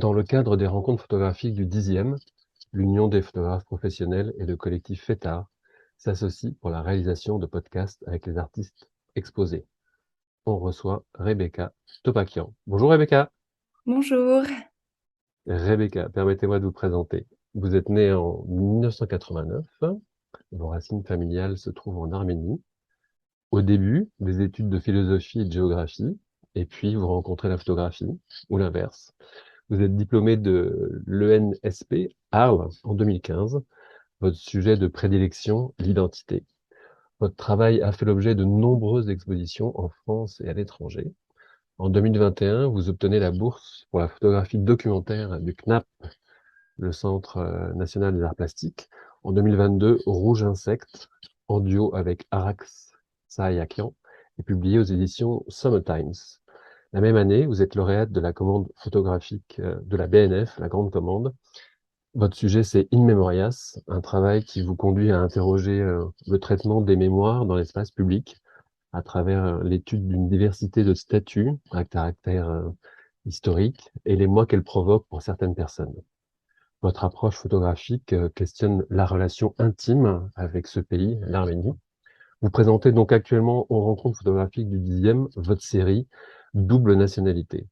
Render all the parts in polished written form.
Dans le cadre des rencontres photographiques du 10e, l'Union des photographes professionnels et le collectif FETAR s'associent pour la réalisation de podcasts avec les artistes exposés. On reçoit Rebecca Topakian. Bonjour Rebecca. Bonjour. Rebecca, permettez-moi de vous présenter. Vous êtes née en 1989. Vos racines familiales se trouvent en Arménie. Au début, des études de philosophie et de géographie, et puis vous rencontrez la photographie, ou l'inverse. Vous êtes diplômé de l'ENSP Arles en 2015. Votre sujet de prédilection, l'identité. Votre travail a fait l'objet de nombreuses expositions en France et à l'étranger. En 2021, vous obtenez la bourse pour la photographie documentaire du CNAP, le Centre national des arts plastiques. En 2022, Rouge Insecte, en duo avec Arax Sahayakian, est publié aux éditions Summertimes. La même année, vous êtes lauréate de la commande photographique de la BNF, la Grande Commande. Votre sujet, c'est In Memorias, un travail qui vous conduit à interroger le traitement des mémoires dans l'espace public à travers l'étude d'une diversité de statuts à caractère historique et l'émoi qu'elle provoque pour certaines personnes. Votre approche photographique questionne la relation intime avec ce pays, l'Arménie. Vous présentez donc actuellement aux rencontres photographiques du 10e votre série Double nationalité.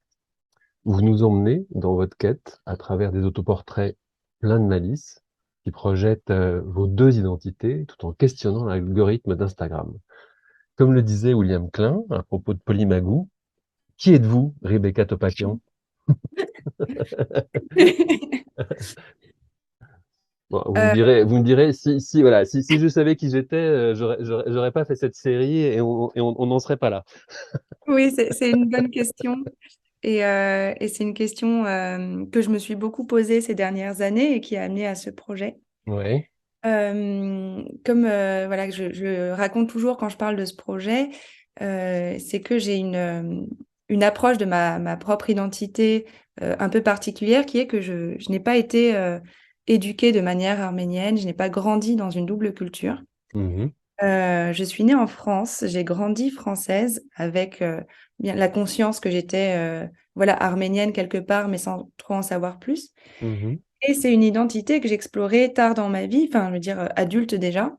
Vous nous emmenez dans votre quête à travers des autoportraits pleins de malice qui projettent vos deux identités tout en questionnant l'algorithme d'Instagram. Comme le disait William Klein à propos de Polymagou, qui êtes-vous, Rebecca Topakian? Bon, Euh, vous me direz, voilà, si je savais qui j'étais, j'aurais pas fait cette série et on n'en serait pas là. oui, c'est une bonne question et c'est une question que je me suis beaucoup posée ces dernières années et qui a amené à ce projet. Ouais. Comme voilà, je raconte toujours quand je parle de ce projet, c'est que j'ai une approche de ma propre identité un peu particulière qui est que je n'ai pas été éduquée de manière arménienne, je n'ai pas grandi dans une double culture. Mhm. Je suis née en France, j'ai grandi française avec bien la conscience que j'étais voilà arménienne quelque part, mais sans trop en savoir plus. Mhm. Et c'est une identité que j'ai explorée tard dans ma vie, enfin je veux dire adulte déjà,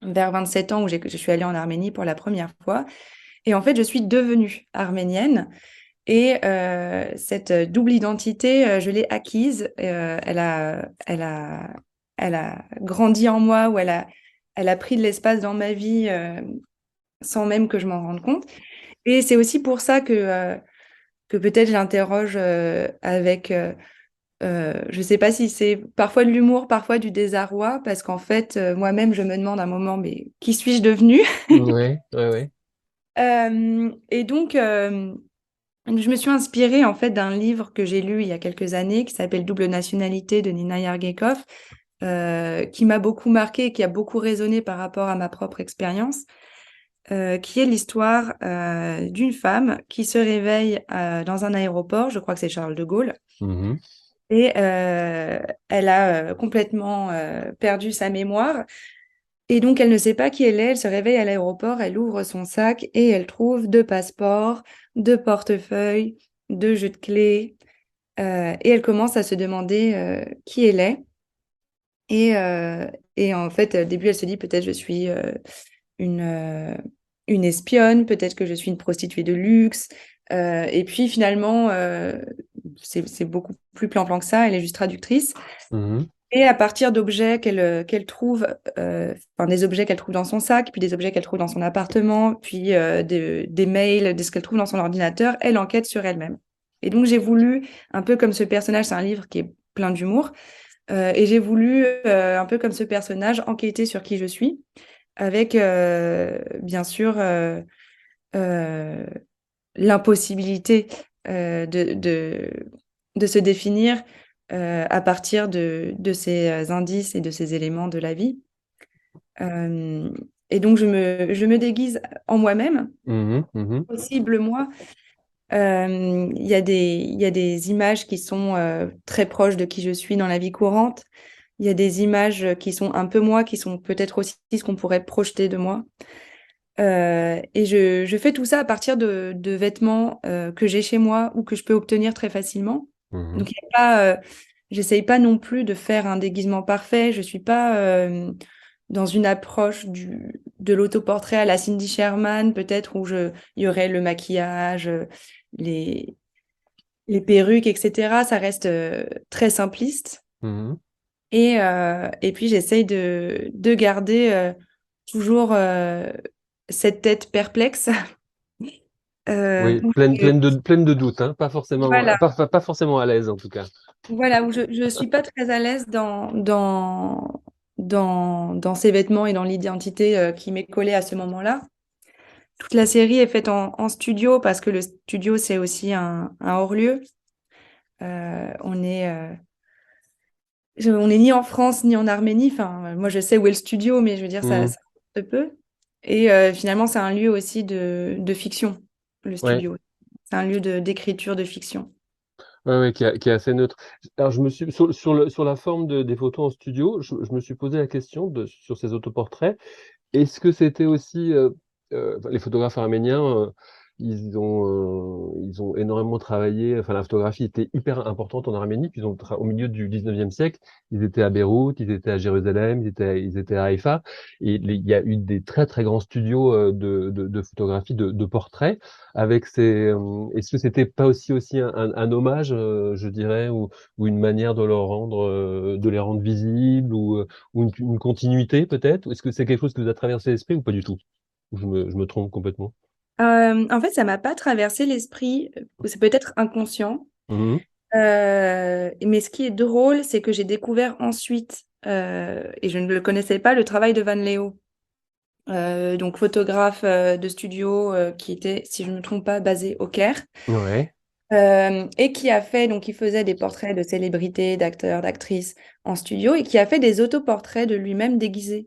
vers 27 ans où je suis allée en Arménie pour la première fois. Et en fait, je suis devenue arménienne. Et cette double identité, je l'ai acquise. Elle a grandi en moi, ou elle a pris de l'espace dans ma vie sans même que je m'en rende compte. Et c'est aussi pour ça que peut-être j'interroge avec, je ne sais pas si c'est parfois de l'humour, parfois du désarroi, parce qu'en fait, moi-même, je me demande à un moment, mais qui suis-je devenue? Ouais, ouais, ouais. Et donc, je me suis inspirée en fait d'un livre que j'ai lu il y a quelques années qui s'appelle Double nationalité de Nina Yargekov, qui m'a beaucoup marquée et qui a beaucoup résonné par rapport à ma propre expérience, qui est l'histoire d'une femme qui se réveille dans un aéroport, je crois que c'est Charles de Gaulle, Mhm. et elle a complètement perdu sa mémoire. Et donc, elle ne sait pas qui elle est. Elle se réveille à l'aéroport, elle ouvre son sac et elle trouve deux passeports, deux portefeuilles, deux jeux de clés. Et elle commence à se demander qui elle est. Et en fait, au début, elle se dit peut-être je suis une, euh, une espionne, peut-être que je suis une prostituée de luxe. Et puis finalement, c'est beaucoup plus plan-plan que ça. Elle est juste traductrice. Mhm. Et à partir d'objets qu'elle trouve, enfin des objets qu'elle trouve dans son sac, puis des objets qu'elle trouve dans son appartement, puis des mails, de ce qu'elle trouve dans son ordinateur, elle enquête sur elle-même. Et donc j'ai voulu, un peu comme ce personnage, c'est un livre qui est plein d'humour, et j'ai voulu, un peu comme ce personnage, enquêter sur qui je suis, avec bien sûr euh, l'impossibilité de se définir à partir de ces indices et de ces éléments de la vie. Euh, et donc, je me déguise en moi-même, Mhm. Mhm. possible moi. Il y a des images qui sont très proches de qui je suis dans la vie courante. Il y a des images qui sont un peu moi, qui sont peut-être aussi ce qu'on pourrait projeter de moi. Et je fais tout ça à partir de vêtements que j'ai chez moi ou que je peux obtenir très facilement. Mhm. Donc, il y a pas, j'essaye pas non plus de faire un déguisement parfait. Je suis pas dans une approche de l'autoportrait à la Cindy Sherman, peut-être, où il y aurait le maquillage, les, les perruques, etc. Ça reste très simpliste. Mhm. Et puis, j'essaye de garder toujours cette tête perplexe. Oui, Où pleine de doutes, hein, pas forcément, voilà, pas forcément à l'aise en tout cas. voilà, où je ne suis pas très à l'aise dans ces vêtements et dans l'identité qui m'est collée à ce moment-là. Toute la série est faite en studio parce que le studio, c'est aussi un hors-lieu. On est ni en France ni en Arménie. Enfin, moi, je sais où est le studio, mais je veux dire, Mhm. ça importe peu. Et finalement, c'est un lieu aussi de fiction, le Ouais. studio. C'est un lieu d'écriture de fiction. Ouais, ouais, qui est assez neutre. Alors, je me suis, sur la forme des photos en studio, je me suis posé la question sur ces autoportraits. Est-ce que c'était aussi enfin, les photographes arméniens, ils ont énormément travaillé. Enfin, la photographie était hyper importante en Arménie. Puis au milieu du 19e siècle, ils étaient à Beyrouth, ils étaient à Jérusalem, ils étaient à Haïfa. Et il y a eu des très très grands studios de photographie, de portraits. Avec est-ce que c'était pas aussi un hommage, je dirais, ou une manière de leur rendre, de les rendre visibles, ou une continuité peut-être? Est-ce que c'est quelque chose qui vous a traversé l'esprit ou pas du tout? Ou je me trompe complètement? En fait, ça m'a pas traversé l'esprit. C'est peut-être inconscient. Mhm. Mais ce qui est drôle, c'est que j'ai découvert ensuite, et je ne le connaissais pas, le travail de Van Leo, donc photographe de studio qui était, si je ne me trompe pas, basé au Caire, Ouais, et qui a fait, donc il faisait des portraits de célébrités, d'acteurs, d'actrices en studio, et qui a fait des autoportraits de lui-même déguisé.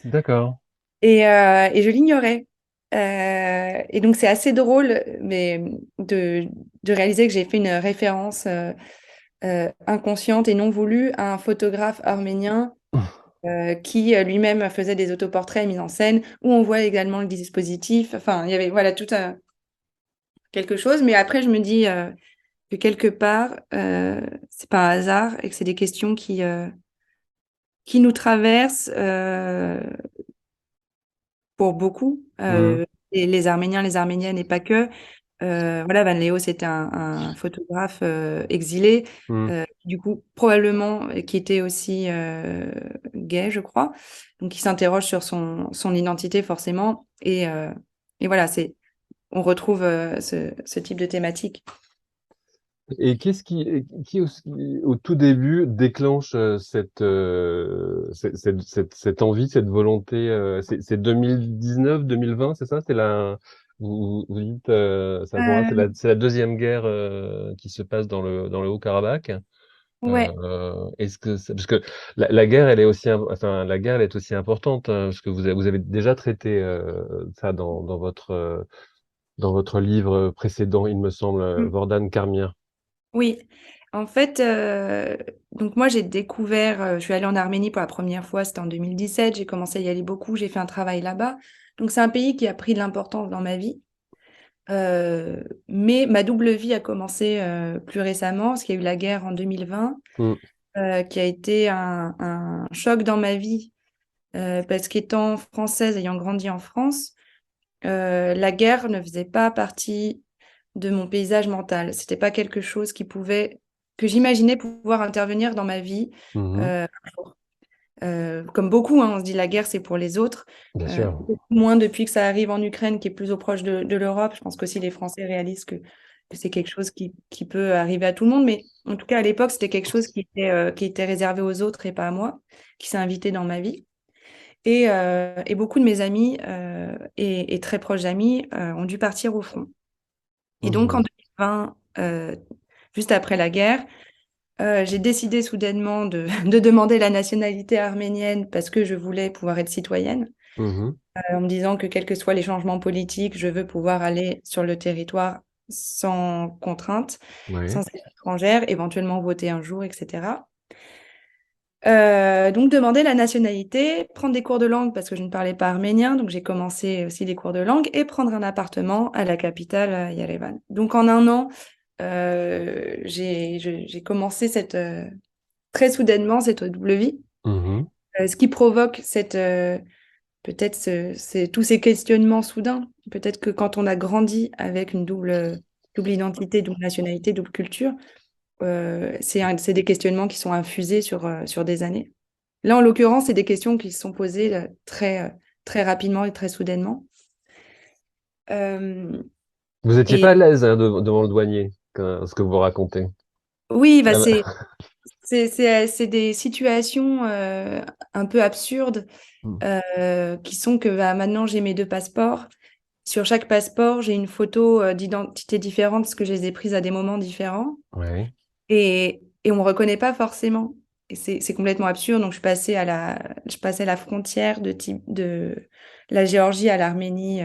d'accord. Et je l'ignorais. Et donc c'est assez drôle, mais de réaliser que j'ai fait une référence inconsciente et non voulue à un photographe arménien qui lui-même faisait des autoportraits mis en scène, où on voit également le dispositif. Enfin, il y avait voilà quelque chose. Mais après, je me dis que quelque part, c'est pas un hasard et que c'est des questions qui nous traversent pour beaucoup, Mhm. et les Arméniens, les Arméniennes et pas que. Voilà, Van Leo, c'était un photographe exilé, Mhm. du coup, probablement, qui était aussi gay, je crois. Donc, il s'interroge sur son identité, forcément. Et voilà, on retrouve ce type de thématique. Et qui au tout début déclenche cette envie, cette volonté, c'est 2019, 2020, c'est ça? Vous dites, c'est à ce moment-là, Euh, c'est la deuxième guerre qui se passe dans le Haut-Karabakh. ouais. Parce que la guerre, elle est aussi, enfin, la guerre, elle est aussi importante, hein, parce que vous avez déjà traité ça dans votre livre précédent, il me semble, Mm. Vordan Karmien. Oui. En fait, donc moi, j'ai découvert, je suis allée en Arménie pour la première fois, c'était en 2017. J'ai commencé à y aller beaucoup, j'ai fait un travail là-bas. Donc, c'est un pays qui a pris de l'importance dans ma vie. Mais ma double vie a commencé plus récemment, parce qu'il y a eu la guerre en 2020, Mm. qui a été un choc dans ma vie, parce qu'étant française, ayant grandi en France, la guerre ne faisait pas partie de mon paysage mental. C'était pas quelque chose que j'imaginais pouvoir intervenir dans ma vie. Mhm. euh, Comme beaucoup, hein, on se dit la guerre, c'est pour les autres. Bien sûr. Beaucoup moins depuis que ça arrive en Ukraine, qui est plus au proche de l'Europe. Je pense qu'aussi les Français réalisent que c'est quelque chose qui peut arriver à tout le monde. Mais en tout cas, à l'époque, c'était quelque chose qui était réservé aux autres et pas à moi, qui s'est invité dans ma vie. Et beaucoup de mes amis et très proches amis ont dû partir au front. Et donc, en Mhm. 2020, juste après la guerre, j'ai décidé soudainement de demander la nationalité arménienne parce que je voulais pouvoir être citoyenne, Mhm. en me disant que quels que soient les changements politiques, je veux pouvoir aller sur le territoire sans contrainte, Ouais. sans être étrangère, éventuellement voter un jour, etc. Donc demander la nationalité, prendre des cours de langue parce que je ne parlais pas arménien, donc j'ai commencé aussi des cours de langue et prendre un appartement à la capitale, Yerevan. Donc en un an, j'ai commencé très soudainement cette double vie. Mhm. Ce qui provoque peut-être tous ces questionnements soudains. Peut-être que quand on a grandi avec une double identité, double nationalité, double culture, c'est des questionnements qui sont infusés sur des années. Là, en l'occurrence, c'est des questions qui se sont posées très rapidement et très soudainement. Euh, Vous n'étiez et pas à l'aise hein, devant le douanier, ce que vous racontez. oui, bah, Ah bah, c'est des situations un peu absurdes hmm. qui sont que bah, maintenant j'ai mes deux passeports. Sur chaque passeport, j'ai une photo d'identité différente parce que je les ai prises à des moments différents. Ouais, Et on ne me reconnaît pas forcément. Et c'est complètement absurde. Donc, je passais la frontière de la Géorgie à l'Arménie,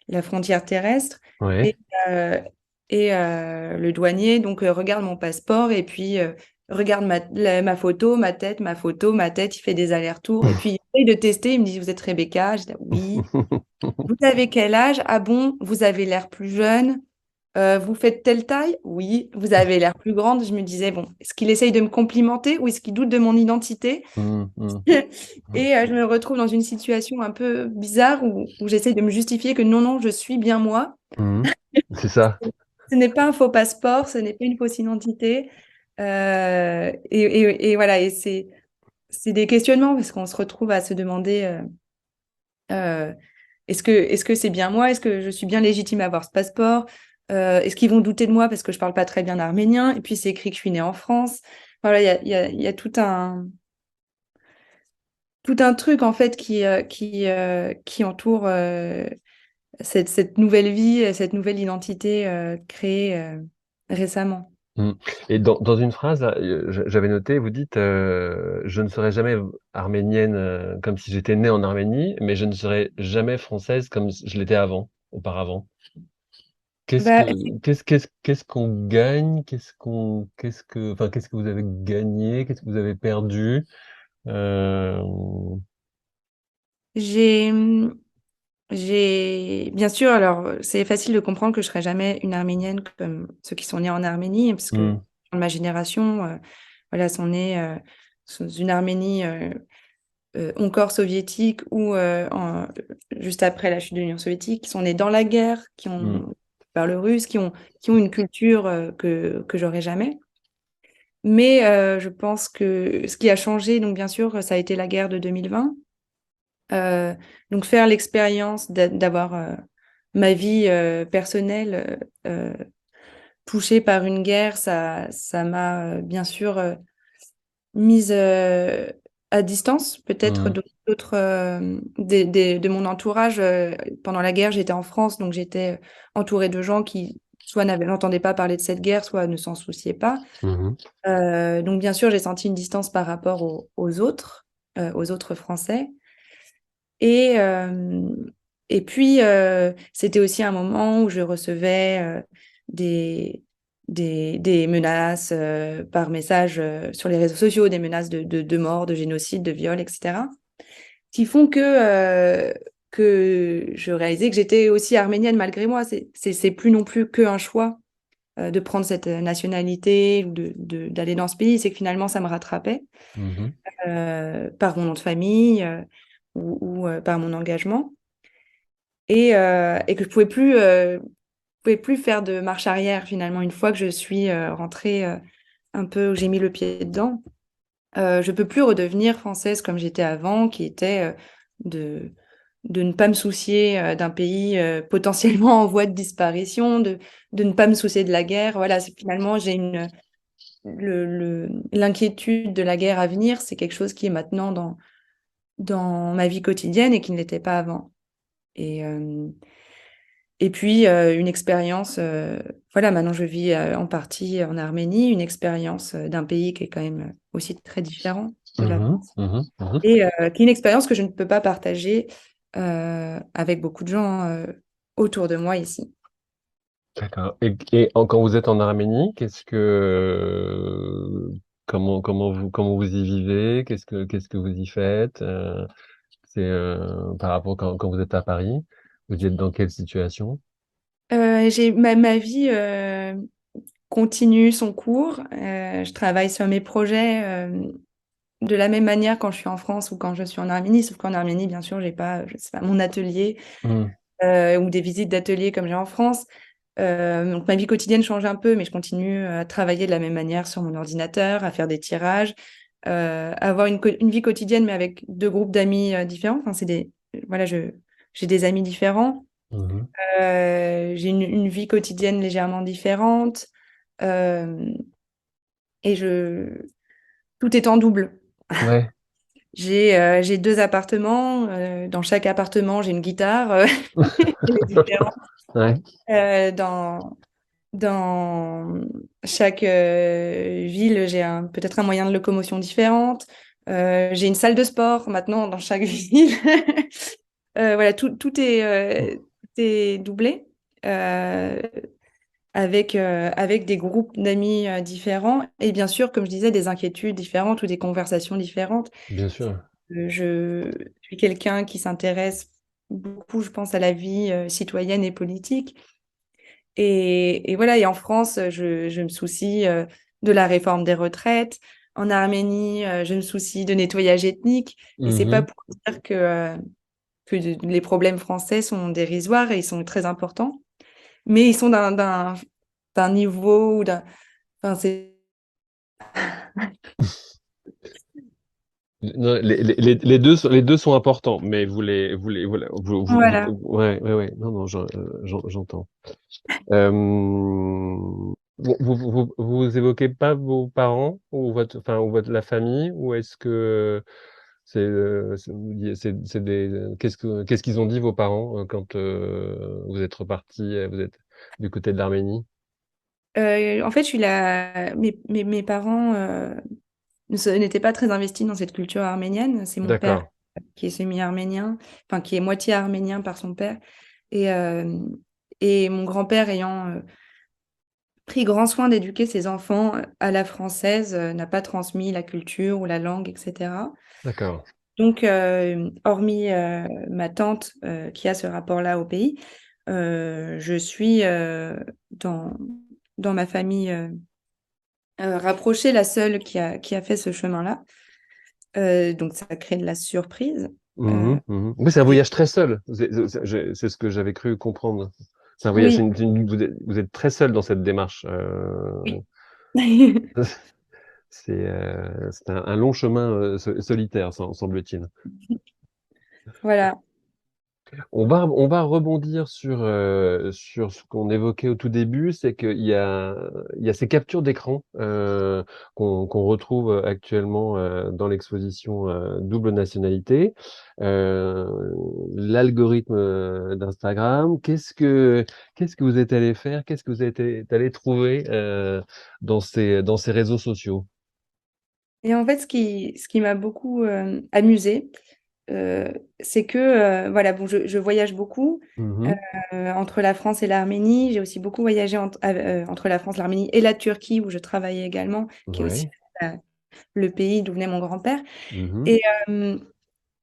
la frontière terrestre. ouais. Et, euh, le douanier donc regarde mon passeport et puis regarde ma photo, ma photo, ma tête. Il fait des allers-retours. Et puis, il essaye de tester. Il me dit, vous êtes Rebecca? Je dis, oui. Vous avez quel âge? Ah bon, vous avez l'air plus jeune. Vous faites telle taille? Oui. Vous avez l'air plus grande. Je me disais, bon, est-ce qu'il essaye de me complimenter ou est-ce qu'il doute de mon identité? Hmm, hmm, Et je me retrouve dans une situation un peu bizarre où j'essaye de me justifier que non, non, je suis bien moi. hmm. C'est ça. Ce n'est pas un faux passeport, ce n'est pas une fausse identité. Et voilà, et c'est des questionnements parce qu'on se retrouve à se demander euh, est-ce que c'est bien moi? Est-ce que je suis bien légitime à avoir ce passeport? Est-ce qu'ils vont douter de moi parce que je parle pas très bien arménien? Et puis c'est écrit que je suis née en France. Voilà, il y a tout un truc en fait qui entoure cette nouvelle vie, cette nouvelle identité créée récemment. Hmm. Et dans une phrase, là, j'avais noté, vous dites, je ne serai jamais arménienne comme si j'étais née en Arménie, mais je ne serai jamais française comme je l'étais auparavant. Bah, Qu'est-ce qu'on gagne? Qu'est-ce que vous avez gagné? Qu'est-ce que vous avez perdu? Euh, j'ai bien sûr, alors c'est facile de comprendre que je serai jamais une Arménienne comme ceux qui sont nés en Arménie, parce que hmm, dans ma génération, voilà, sont nés sous une Arménie encore soviétique ou juste après la chute de l'Union soviétique, qui sont nés dans la guerre, hmm, qui parlent russe, qui ont une culture que j'aurai jamais. Mais je pense que ce qui a changé, donc bien sûr, ça a été la guerre de 2020. Euh, donc faire l'expérience d'avoir ma vie personnelle touchée par une guerre, ça m'a bien sûr mise à distance, peut-être hmm, d'autres de mon entourage. Pendant la guerre, j'étais en France, donc j'étais entourée de gens qui soit n'entendaient pas parler de cette guerre, soit ne s'en souciaient pas. mhm, Donc bien sûr, j'ai senti une distance par rapport aux autres Français. Et, euh, et puis, c'était aussi un moment où je recevais des, des menaces par message sur les réseaux sociaux, des menaces de mort, de génocide, de viol, etc., qui font que je réalisais que j'étais aussi arménienne malgré moi. C'est plus non plus qu'un choix de prendre cette nationalité ou d'aller dans ce pays, c'est que finalement, ça me rattrapait mhm, par mon nom de famille ou par mon engagement. Et que je pouvais plus faire de marche arrière finalement une fois que je suis rentrée un peu, où j'ai mis le pied dedans. Je peux plus redevenir française comme j'étais avant, qui était de, de ne pas me soucier d'un pays potentiellement en voie de disparition, de ne pas me soucier de la guerre. Voilà, finalement, j'ai l'inquiétude de la guerre à venir, c'est quelque chose qui est maintenant dans ma vie quotidienne et qui ne l'était pas avant. Et, euh, et puis, une expérience, voilà, maintenant je vis en partie en Arménie, une expérience d'un pays qui est quand même aussi très différent de la mhm, France, mhm, mhm. et qui est une expérience que je ne peux pas partager avec beaucoup de gens autour de moi ici. D'accord. Quand vous êtes en Arménie, comment vous y vivez? Qu'est-ce que vous y faites? C'est par rapport quand vous êtes à Paris, vous y êtes dans quelle situation? J'ai ma vie continue son cours. Je travaille sur mes projets de la même manière quand je suis en France ou quand je suis en Arménie, sauf qu'en Arménie, bien sûr, j'ai pas, je sais pas, mon atelier Mhm. ou des visites d'atelier comme j'ai en France. Donc ma vie quotidienne change un peu, mais je continue à travailler de la même manière sur mon ordinateur, à faire des tirages, avoir une vie quotidienne, mais avec deux groupes d'amis différents. Enfin, voilà, j'ai des amis différents. Mhm. J'ai une vie quotidienne légèrement différente. Euh, et tout est en double. Ouais, J'ai deux appartements. Dans chaque appartement, j'ai une guitare. Elle est différente. ouais, Dans chaque ville, peut-être un moyen de locomotion différente. J'ai une salle de sport maintenant dans chaque ville. Voilà, tout est doublé. Euh, avec des groupes d'amis différents et bien sûr, comme je disais, des inquiétudes différentes ou des conversations différentes. bien sûr. Je suis quelqu'un qui s'intéresse beaucoup, je pense, à la vie citoyenne et politique. Et voilà, et en France, je me soucie de la réforme des retraites. En Arménie, je me soucie de nettoyage ethnique. Et c'est pas Mhm. pour dire que les problèmes français sont dérisoires et ils sont très importants, mais ils sont d'un niveau ou d'un. Enfin, c'est. Non, les deux sont importants, mais ouais, ouais, ouais. Non, non, j'entends. Vous évoquez pas vos parents ou la famille, ou est-ce que qu'est-ce qu'ils ont dit vos parents quand vous êtes reparti, vous êtes du côté de l'Arménie? En fait, mes parents n'étaient pas très investis dans cette culture arménienne. C'est mon père D'accord, qui est semi-arménien, enfin qui est moitié arménien par son père. Et, euh, et mon grand-père ayant pris grand soin d'éduquer ses enfants à la française, n'a pas transmis la culture ou la langue, etc. d'accord. Donc, hormis ma tante qui a ce rapport-là au pays, je suis dans ma famille rapprochée la seule qui a fait ce chemin-là. Donc, ça crée de la surprise. Euh, Mhm, mhm. Oui, c'est un et- voyage très seul. C'est ce que j'avais cru comprendre. C'est un voyage, oui, vous êtes très seul dans cette démarche. oui. C'est un long chemin solitaire, semble-t-il. Voilà. On va rebondir sur ce qu'on évoquait au tout début, c'est il y a ces captures d'écran qu'on retrouve actuellement dans l'exposition Double nationalité. Euh, L'algorithme d'Instagram, qu'est-ce que vous êtes allé faire? Qu'est-ce que vous êtes allé trouver dans ces réseaux sociaux? Et en fait, ce qui m'a beaucoup amusée, euh, c'est que, voilà, bon, je voyage beaucoup Mhm. entre la France et l'Arménie. J'ai aussi beaucoup voyagé entre la France, l'Arménie et la Turquie, où je travaillais également, qui est aussi Ouais. le pays d'où venait mon grand-père. Mhm. Et, euh,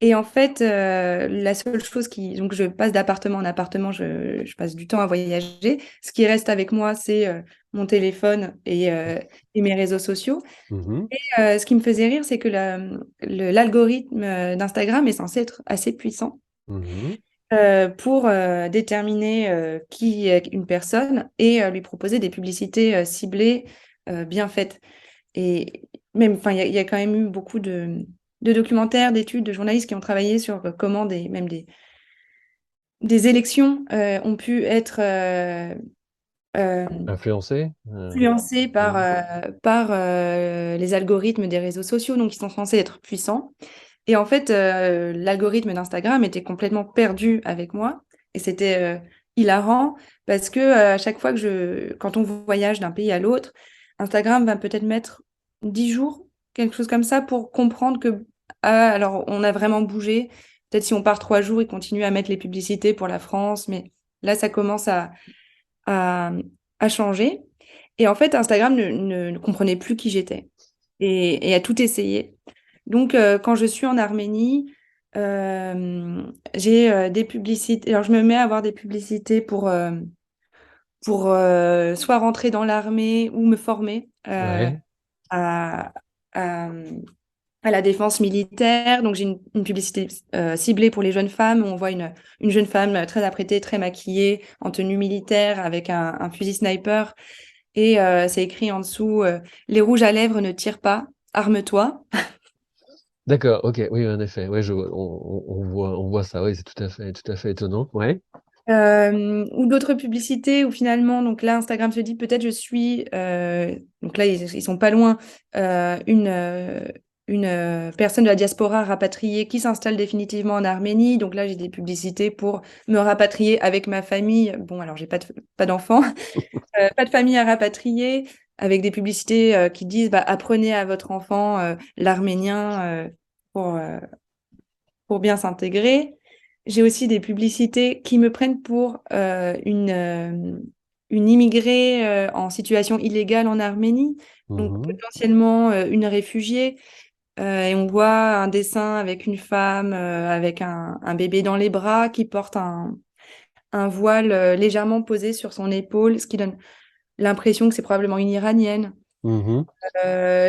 et en fait, la seule chose qui. Donc, je passe d'appartement en appartement, je passe du temps à voyager. Ce qui reste avec moi, c'est mon téléphone et mes réseaux sociaux. Mhm. Ce qui me faisait rire, c'est que l'algorithme d'Instagram est censé être assez puissant Mhm. pour déterminer qui est une personne et lui proposer des publicités ciblées, bien faites. Et même, enfin, il y a quand même eu beaucoup de documentaires, d'études, de journalistes qui ont travaillé sur comment des élections ont pu être euh, Influencé? influencées Mhm. par les algorithmes des réseaux sociaux, donc ils sont censés être puissants. Et en fait, l'algorithme d'Instagram était complètement perdu avec moi. Et c'était hilarant parce que à chaque fois quand on voyage d'un pays à l'autre, Instagram va peut-être mettre 10 jours, quelque chose comme ça, pour comprendre que, ah, alors, on a vraiment bougé. Peut-être si on part 3 jours, ils continuent à mettre les publicités pour la France, mais là, ça commence à, à changer. Et en fait, Instagram ne comprenait plus qui j'étais et a tout essayé. Donc, quand je suis en Arménie, j'ai des publicités. Alors, je me mets à avoir des publicités pour soit rentrer dans l'armée ou me former Ouais. à, à, à la défense militaire. Donc, j'ai une publicité ciblée pour les jeunes femmes. On voit une jeune femme très apprêtée, très maquillée, en tenue militaire, avec un fusil sniper. Et c'est écrit en dessous, les rouges à lèvres ne tirent pas, arme-toi. D'accord, ok, oui, en effet, ouais, on voit ça, oui, c'est tout à fait étonnant, ouais. Ou d'autres publicités où finalement, donc là, Instagram se dit peut-être je suis, donc là, ils sont pas loin, une personne de la diaspora rapatriée qui s'installe définitivement en Arménie. Donc là, j'ai des publicités pour me rapatrier avec ma famille. Bon, alors, j'ai pas d'enfants, pas de famille à rapatrier, avec des publicités qui disent bah, apprenez à votre enfant l'arménien pour, euh, pour bien s'intégrer. J'ai aussi des publicités qui me prennent pour une immigrée en situation illégale en Arménie, donc Mhm, potentiellement une réfugiée. Et on voit un dessin avec une femme avec un bébé dans les bras qui porte un voile légèrement posé sur son épaule, ce qui donne l'impression que c'est probablement une Iranienne. mhm.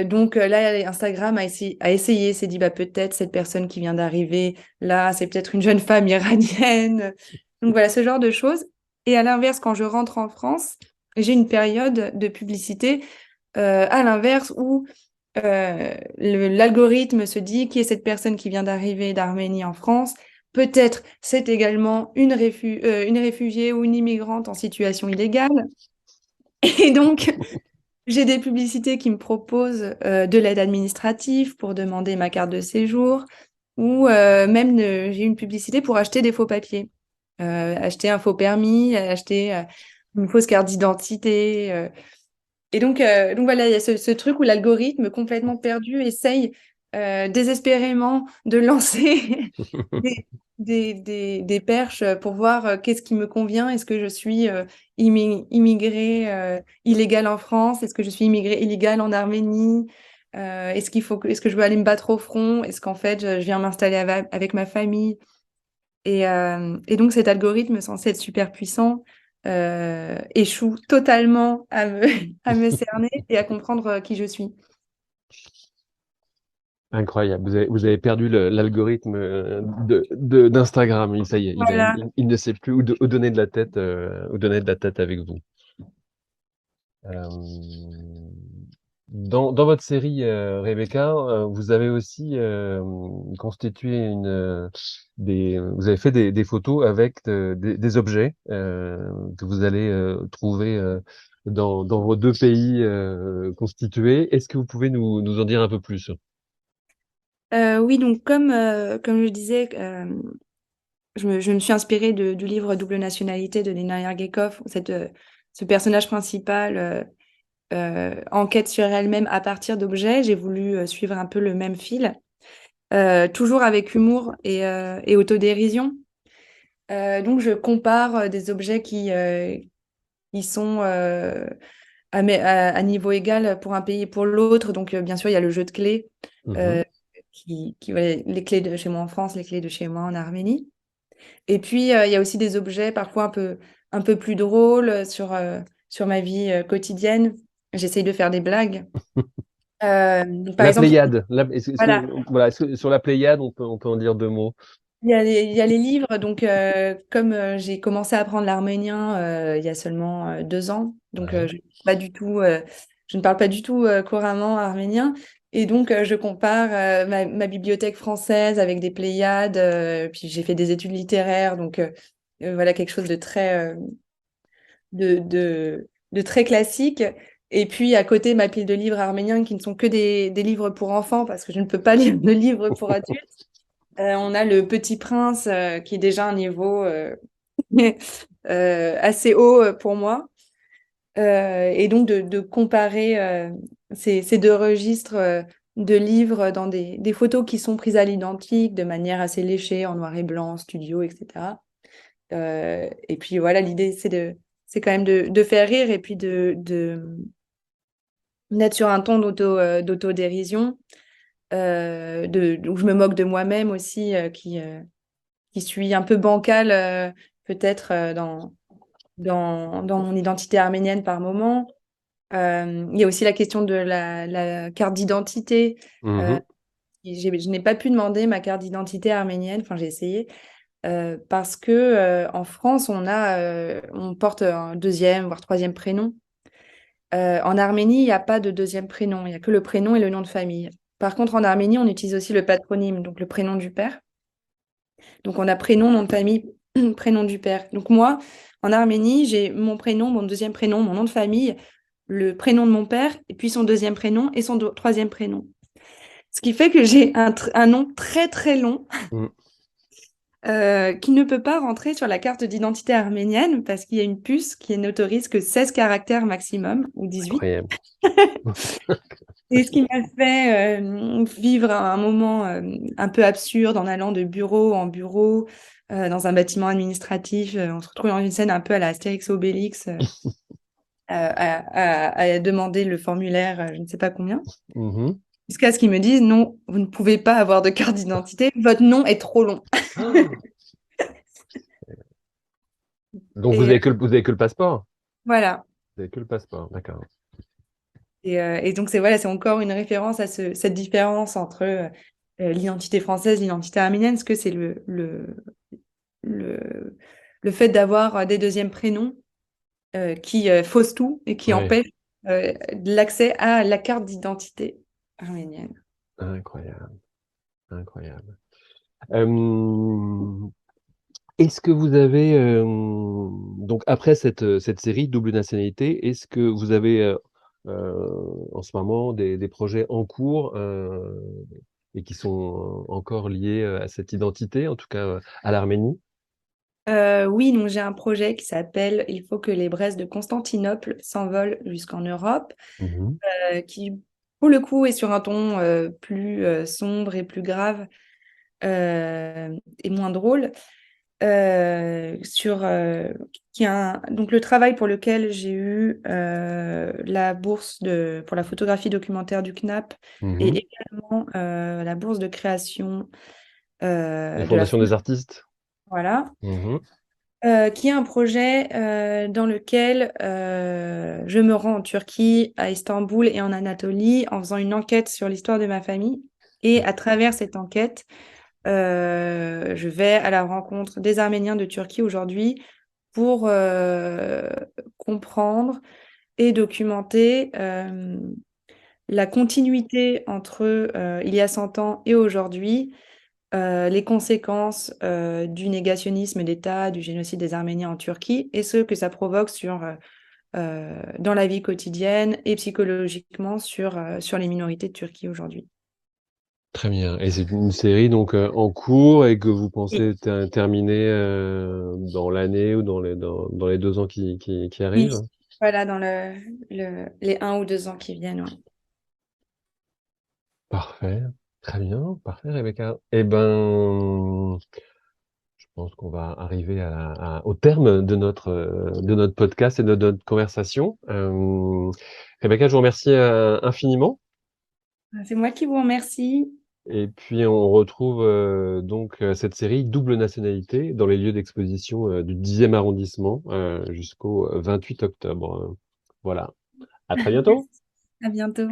Donc là, Instagram a essayé, s'est dit bah, peut-être cette personne qui vient d'arriver, là, c'est peut-être une jeune femme iranienne. Donc voilà, ce genre de choses. Et à l'inverse, quand je rentre en France, j'ai une période de publicité à l'inverse où l'algorithme se dit qui est cette personne qui vient d'arriver d'Arménie en France. Peut-être c'est également une réfugiée ou une immigrante en situation illégale. Et donc, j'ai des publicités qui me proposent de l'aide administrative pour demander ma carte de séjour ou même j'ai une publicité pour acheter des faux papiers, acheter un faux permis, acheter une fausse carte d'identité. Et donc voilà, il y a ce truc où l'algorithme complètement perdu essaye désespérément de lancer des, des perches pour voir qu'est-ce qui me convient. Est-ce que je suis immigrée illégale en France? Est-ce que je suis immigrée illégale en Arménie? Est-ce que je veux aller me battre au front? Est-ce qu'en fait, je viens m'installer avec ma famille? Et donc, cet algorithme censé être super puissant échoue totalement à me cerner et à comprendre qui je suis. Incroyable, vous avez perdu l'algorithme d'Instagram, ça y est, Voilà. il ne sait plus où donner de la tête, où donner de la tête avec vous. Euh, dans votre série, Rebecca, vous avez aussi constitué vous avez fait des photos avec des objets que vous allez trouver dans vos deux pays constitués. Est-ce que vous pouvez nous en dire un peu plus? Oui, donc comme je disais, je me suis inspirée du livre Double nationalité de Nina Yergekov, ce personnage principal enquête sur elle-même à partir d'objets. J'ai voulu suivre un peu le même fil, toujours avec humour et autodérision. Donc, je compare des objets qui sont à niveau égal pour un pays et pour l'autre. Donc, bien sûr, il y a le jeu de clés, Mhm. euh, ouais, les clés de chez moi en France, les clés de chez moi en Arménie. Et puis, il y a aussi des objets parfois un peu plus drôles sur ma vie quotidienne. J'essaye de faire des blagues. Donc, par La exemple, Pléiade. voilà, Voilà, sur la Pléiade, on peut en dire deux mots. il y a les livres. Donc, comme j'ai commencé à apprendre l'arménien il y a seulement 2 ans, donc Ouais. je ne parle pas du tout couramment arménien. Et donc, je compare ma bibliothèque française avec des Pléiades. Puis, j'ai fait des études littéraires. Donc, voilà quelque chose de très classique. Et puis, à côté, ma pile de livres arméniens qui ne sont que des livres pour enfants parce que je ne peux pas lire de livres pour adultes. On a le Petit Prince qui est déjà un niveau assez haut pour moi. Et donc de comparer ces deux registres de livres dans des photos qui sont prises à l'identique de manière assez léchée, en noir et blanc, studio, etc. Et puis voilà, l'idée c'est quand même de faire rire et puis de d'être sur un ton d'autodérision, où je me moque de moi-même aussi, qui suis un peu bancale peut-être dans mon identité arménienne par moment. Il y a aussi la question de la carte d'identité. Euh, Mhm. je n'ai pas pu demander ma carte d'identité arménienne, enfin j'ai essayé, parce que en France, on porte un deuxième, voire troisième prénom. En Arménie, il n'y a pas de deuxième prénom, il n'y a que le prénom et le nom de famille. Par contre, en Arménie, on utilise aussi le patronyme, donc le prénom du père. Donc on a prénom, nom de famille, prénom du père. Donc moi, en Arménie, j'ai mon prénom, mon deuxième prénom, mon nom de famille, le prénom de mon père, et puis son deuxième prénom et son troisième prénom. Ce qui fait que j'ai un nom très très long Mhm. qui ne peut pas rentrer sur la carte d'identité arménienne parce qu'il y a une puce qui n'autorise que 16 caractères maximum, ou 18. Incroyable. Et ce qui m'a fait vivre un moment un peu absurde en allant de bureau en bureau dans un bâtiment administratif. On se retrouve dans une scène un peu à la Astérix Obélix à demander le formulaire, je ne sais pas combien. Mhm. Jusqu'à ce qu'ils me disent non, vous ne pouvez pas avoir de carte d'identité, votre nom est trop long. Donc Et vous avez que le passeport? voilà. Vous avez que le passeport, d'accord. Et donc, c'est encore une référence à cette différence entre l'identité française, l'identité arménienne, parce que c'est le, le fait d'avoir des deuxièmes prénoms qui faussent tout et qui Ouais, empêchent l'accès à la carte d'identité arménienne. incroyable, incroyable. Euh, Est-ce que vous avez, donc après cette série Double Nationalité, est-ce que vous avez en ce moment des projets en cours et qui sont encore liés à cette identité, en tout cas à l'Arménie? Oui, donc j'ai un projet qui s'appelle Il faut que les braises de Constantinople s'envolent jusqu'en Europe, Mhm. qui pour le coup est sur un ton plus sombre et plus grave et moins drôle. Sur donc le travail pour lequel j'ai eu la bourse pour la photographie documentaire du CNAP Mhm. et également la bourse de création La de la Fondation Fondation, des artistes? voilà, Mhm. qui est un projet dans lequel je me rends en Turquie, à Istanbul et en Anatolie en faisant une enquête sur l'histoire de ma famille. Et à travers cette enquête, je vais à la rencontre des Arméniens de Turquie aujourd'hui pour comprendre et documenter la continuité entre il y a 100 ans et aujourd'hui, les conséquences du négationnisme d'État, du génocide des Arméniens en Turquie et ce que ça provoque dans la vie quotidienne et psychologiquement sur les minorités de Turquie aujourd'hui. Très bien. Et c'est une série donc en cours et que vous Et- pensez terminer dans l'année ou dans les 2 ans qui Oui, arrivent? voilà, dans les 1 ou 2 ans qui viennent. Ouais. Parfait. Très bien. Parfait, Rebecca. Eh ben, je pense qu'on va arriver au terme de notre podcast et de notre conversation. Rebecca, je vous remercie infiniment. C'est moi qui vous remercie. Et puis, on retrouve donc cette série Double Nationalité dans les lieux d'exposition du 10e arrondissement jusqu'au 28 octobre. Voilà. À très bientôt. À bientôt.